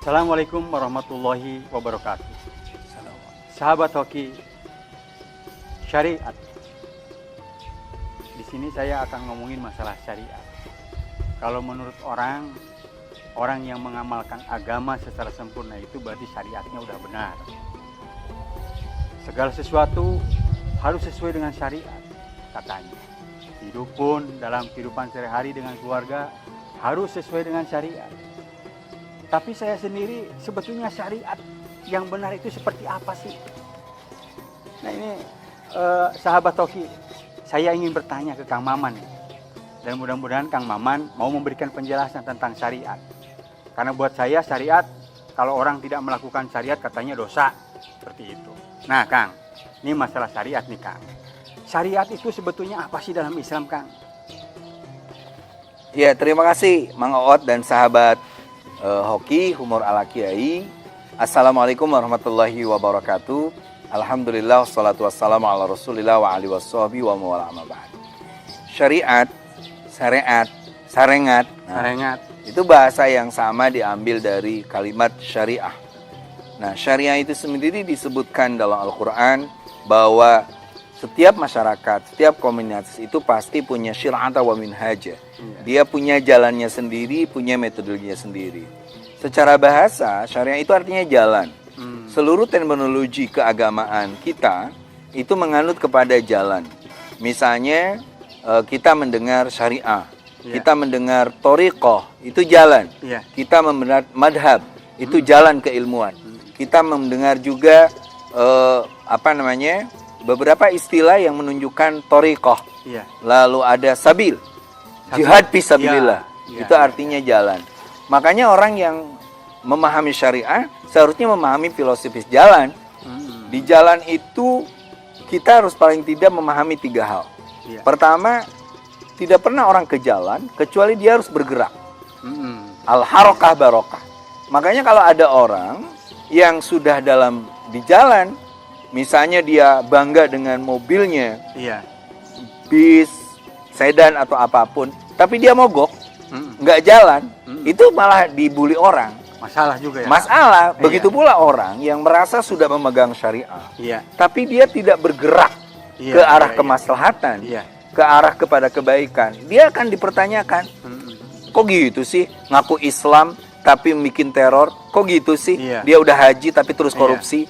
Assalamualaikum warahmatullahi wabarakatuh. Sahabat hoki syariat. Di sini saya akan ngomongin masalah syariat. Kalau menurut orang yang mengamalkan agama secara sempurna itu berarti syariatnya udah benar. Segala sesuatu harus sesuai dengan syariat, katanya. Hidup pun dalam kehidupan sehari-hari dengan keluarga harus sesuai dengan syariat. Tapi saya sendiri sebetulnya syariat yang benar itu seperti apa sih? Nah ini sahabat Toki, saya ingin bertanya ke Kang Maman. Dan mudah-mudahan Kang Maman mau memberikan penjelasan tentang syariat. Karena buat saya syariat, kalau orang tidak melakukan syariat katanya dosa. Seperti itu. Nah Kang, ini masalah syariat nih Kang. Syariat itu sebetulnya apa sih dalam Islam Kang? Ya, terima kasih Mang Oot dan sahabat hoki Humor ala Kiai. Assalamualaikum warahmatullahi wabarakatuh. Alhamdulillah wassalatu wassalamu ala Rasulillah wa alihi washabihi wa mawala amma ba'd. Syariat, sarengat. Nah, itu bahasa yang sama diambil dari kalimat syariah. Nah, syariah itu sendiri disebutkan dalam Al-Qur'an bahwa setiap masyarakat, setiap komunitas itu pasti punya syir'ata wa minhaja. Dia punya jalannya sendiri, punya metodologinya sendiri. Secara bahasa, syariah itu artinya jalan. Seluruh terminologi keagamaan kita itu menganut kepada jalan. Misalnya kita mendengar syariah, kita mendengar thoriqah, itu jalan. Kita mendengar madhab, itu jalan keilmuan. Kita mendengar juga beberapa istilah yang menunjukkan thoriqah. Lalu ada sabil. Jihad fisabilillah, itu artinya jalan. Makanya orang yang memahami syariah seharusnya memahami filosofis jalan. Di jalan itu kita harus paling tidak memahami 3 hal. Pertama, tidak pernah orang ke jalan kecuali dia harus bergerak. Al-harokah barokah. Makanya kalau ada orang yang sudah di jalan, misalnya dia bangga dengan mobilnya, bis, sedan atau apapun, tapi dia mogok, nggak jalan, itu malah dibully orang. Masalah juga ya? Masalah, begitu pula orang yang merasa sudah memegang syariah, tapi dia tidak bergerak ke arah kemaslahatan, ke arah kepada kebaikan, dia akan dipertanyakan, kok gitu sih ngaku Islam tapi bikin teror, kok gitu sih dia udah haji tapi terus korupsi,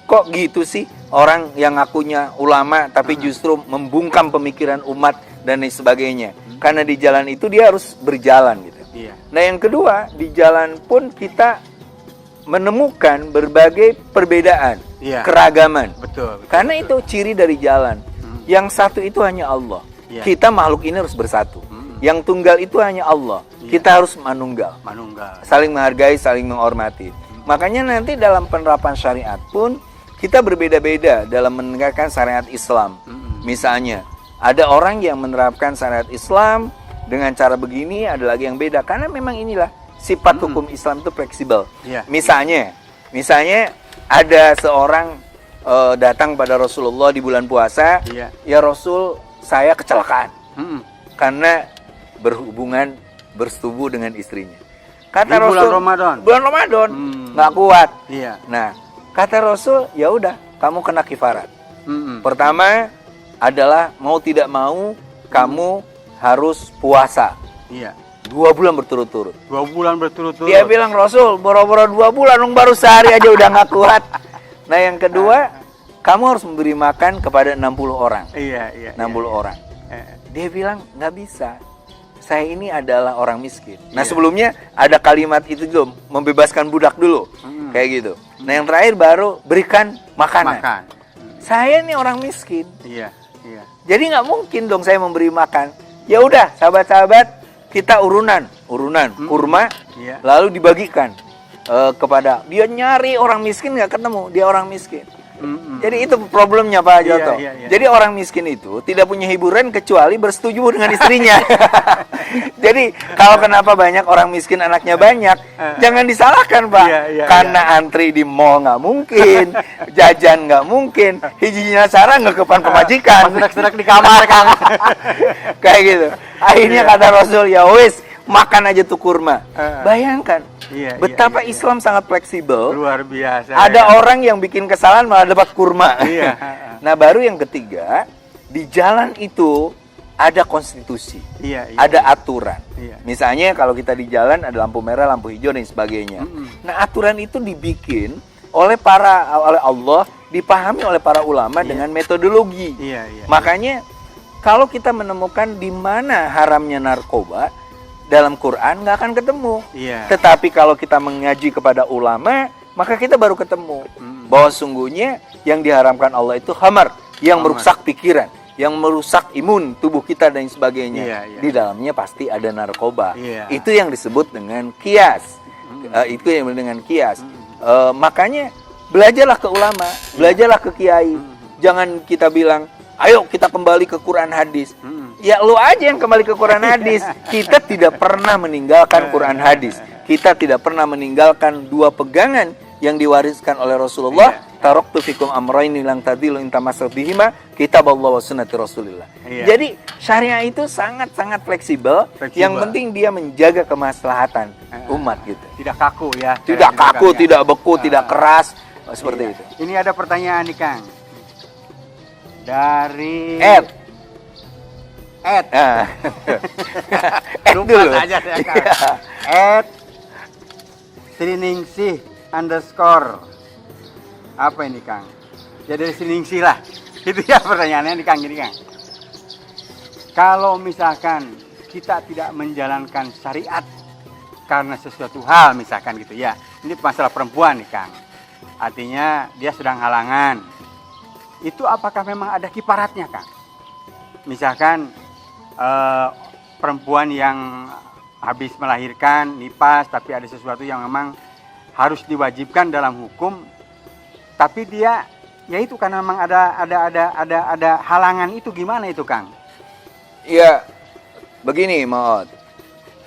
kok gitu sih orang yang ngakunya ulama tapi justru membungkam pemikiran umat dan lain sebagainya. Karena di jalan itu dia harus berjalan gitu. Nah yang kedua, di jalan pun kita menemukan berbagai perbedaan, keragaman. Betul. Karena itu ciri dari jalan. Yang satu itu hanya Allah. Kita makhluk ini harus bersatu. Yang tunggal itu hanya Allah. Kita harus manunggal. Saling menghargai, saling menghormati. Makanya nanti dalam penerapan syariat pun kita berbeda-beda dalam menegakkan syariat Islam. Misalnya, ada orang yang menerapkan syariat Islam dengan cara begini, ada lagi yang beda. Karena memang inilah sifat hukum Islam itu fleksibel. Misalnya ada seorang datang pada Rasulullah di bulan puasa. Ya Rasul, saya kecelakaan karena bersetubuh dengan istrinya. Kata di Rasul, bulan Ramadan nggak kuat. Nah, kata Rasul, ya udah, kamu kena kifarat. Pertama adalah mau tidak mau kamu harus puasa. 2 bulan berturut-turut. 2 bulan berturut-turut. Dia bilang, Rasul, boro-boro 2 bulan, baru sehari aja udah nggak kuat. Nah yang kedua, kamu harus memberi makan kepada 60 orang. 60 orang. Dia bilang, nggak bisa. Saya ini adalah orang miskin. Nah sebelumnya ada kalimat itu dulu, membebaskan budak dulu. Kayak gitu. Nah yang terakhir baru berikan makanan. Saya ini orang miskin. Jadi nggak mungkin dong saya memberi makan. Ya udah, sahabat-sahabat, kita urunan kurma, lalu dibagikan kepada dia. Nyari orang miskin nggak ketemu, dia orang miskin. Jadi itu problemnya Pak Joto. Jadi orang miskin itu tidak punya hiburan kecuali bersetuju dengan istrinya. Jadi kalau kenapa banyak orang miskin anaknya banyak, jangan disalahkan Pak. Karena antri di mall nggak mungkin, jajan nggak mungkin, hijinya sarang nggak kepan pemajikan, serak-serak di kamar Kang. Kayak gitu. Akhirnya kata Rasul, ya wis, makan aja tuh kurma. Bayangkan betapa Islam sangat fleksibel. Luar biasa. Ada orang yang bikin kesalahan malah dapat kurma. Nah, baru yang ketiga, di jalan itu ada konstitusi, ada aturan. Misalnya kalau kita di jalan ada lampu merah, lampu hijau dan sebagainya. Nah, aturan itu dibikin oleh Allah, dipahami oleh para ulama dengan metodologi. Makanya kalau kita menemukan di mana haramnya narkoba dalam Quran nggak akan ketemu. Tetapi kalau kita mengaji kepada ulama, maka kita baru ketemu bahwa sungguhnya yang diharamkan Allah itu khamar, yang merusak pikiran, yang merusak imun tubuh kita dan sebagainya. Di dalamnya pasti ada narkoba. Itu yang disebut dengan kias. Itu yang dengan kias. Makanya belajarlah ke ulama, belajarlah ke kiai. Jangan kita bilang, ayo kita kembali ke Quran hadis. Ya lu aja yang kembali ke Quran hadis. Kita tidak pernah meninggalkan Quran hadis. Kita tidak pernah meninggalkan dua pegangan yang diwariskan oleh Rasulullah. Taraktu fikum amrayni lang tadillu in tamassaktum bihima, kitabullah wa sunnati Rasulillah. Jadi syariah itu sangat-sangat fleksibel. Yang penting dia menjaga kemaslahatan umat gitu. Tidak kaku ya. Tidak kaku, tidak beku, tidak keras seperti itu. Ini ada pertanyaan nih Kang. Dari Ed lupa dulu. aja ya Kang. Sriningsih _ apa ini Kang? Ya dari Sriningsih lah. Itu ya pertanyaannya nih Kang, gini Kang. Kalau misalkan kita tidak menjalankan syariat karena sesuatu hal misalkan gitu ya. Ini masalah perempuan nih Kang. Artinya dia sedang halangan. Itu apakah memang ada kifaratnya Kang? Misalkan perempuan yang habis melahirkan, nifas, tapi ada sesuatu yang memang harus diwajibkan dalam hukum, tapi dia ya itu karena memang ada halangan, itu gimana itu Kang? Ya begini Maud,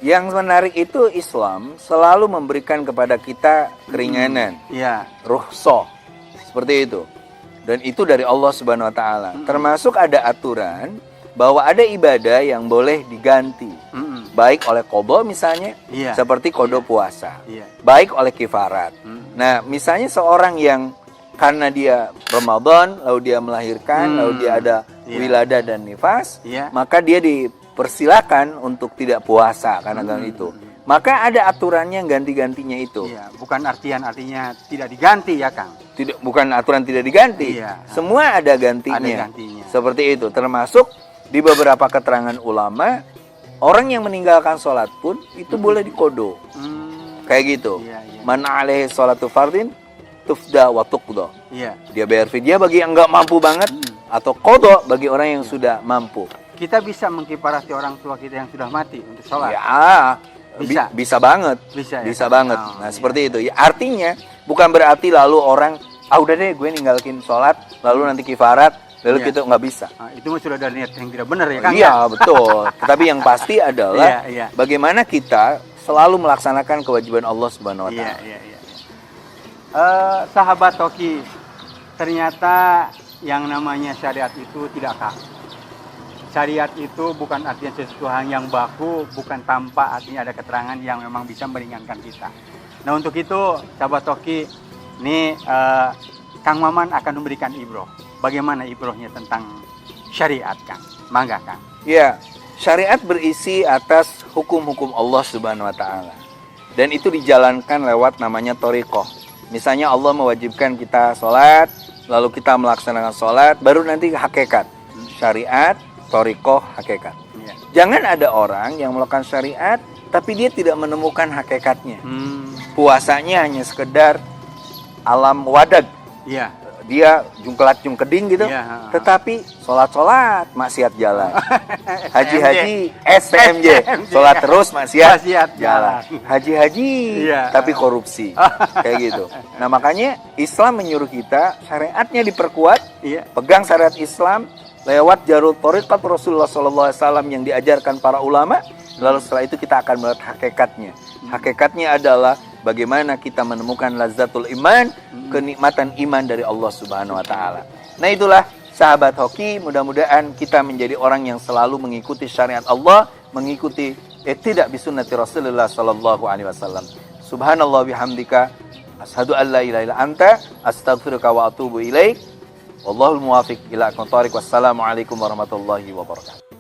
yang menarik itu Islam selalu memberikan kepada kita keringanan, rukhsah seperti itu, dan itu dari Allah Subhanahu Wa Taala. Termasuk ada aturan bahwa ada ibadah yang boleh diganti, baik oleh qadha misalnya, seperti qadha puasa, baik oleh kifarat. Nah, misalnya seorang yang karena dia Ramadan, lalu dia melahirkan, lalu dia ada wiladah dan nifas, maka dia dipersilakan untuk tidak puasa karena itu. Maka ada aturannya ganti-gantinya itu. Bukan artinya tidak diganti ya Kang. Tidak, bukan aturan tidak diganti. Semua ada gantinya. Seperti itu. Termasuk di beberapa keterangan ulama, orang yang meninggalkan sholat pun itu boleh dikodo. Kayak gitu. Man alaihi sholatu fardin tufda wa tuqda. Dia bayar fidyah bagi yang nggak mampu banget, atau qada bagi orang yang sudah mampu. Kita bisa mengkifarati orang tua kita yang sudah mati untuk sholat. Bisa banget. Bisa banget. Nah, seperti itu. Ya, artinya bukan berarti lalu orang udah deh gue ninggalin sholat lalu nanti kifarat lalu kita nggak bisa. Itu sudah ada niat yang tidak benar ya Kang? Iya, betul. Tetapi yang pasti adalah bagaimana kita selalu melaksanakan kewajiban Allah Subhanahu Wa Taala. Sahabat Toki, ternyata yang namanya syariat itu tidak kaku. Syariat itu bukan artinya sesuatu hal yang baku, bukan tanpa artinya ada keterangan yang memang bisa meringankan kita. Nah, untuk itu sahabat Toki, ini Kang Maman akan memberikan ibroh. Bagaimana ibrohnya tentang syariat Kang? Mangga Kang. Ya, syariat berisi atas hukum-hukum Allah Subhanahu Wa Taala, dan itu dijalankan lewat namanya thariqah. Misalnya Allah mewajibkan kita sholat, lalu kita melaksanakan sholat, baru nanti hakikat. Syariat, thariqah, hakikat. Jangan ada orang yang melakukan syariat, tapi dia tidak menemukan hakikatnya. Puasanya hanya sekedar alam wadag. Dia jungkelat-jungkeding gitu, tetapi sholat-sholat maksiat jalan. Haji-haji SPMJ, sholat terus maksiat jalan. Haji-haji tapi korupsi, kayak gitu. Nah, makanya Islam menyuruh kita syariatnya diperkuat, pegang syariat Islam lewat jarul thariqat Rasulullah SAW yang diajarkan para ulama. Lalu setelah itu kita akan melihat hakikatnya. Hakikatnya adalah bagaimana kita menemukan lazzatul iman, kenikmatan iman dari Allah Subhanahu Wa Taala. Nah, itulah sahabat hoki, mudah-mudahan kita menjadi orang yang selalu mengikuti syariat Allah, mengikuti tidak bisunnati Rasulullah sallallahu alaihi wasallam. Subhanallah bihamdika asyhadu an la ilaha illa anta astaghfiruka wa atubu ilaik. Wallahul muwaffiq ila aqwamit thoriq. Wassalamualaikum warahmatullahi wabarakatuh.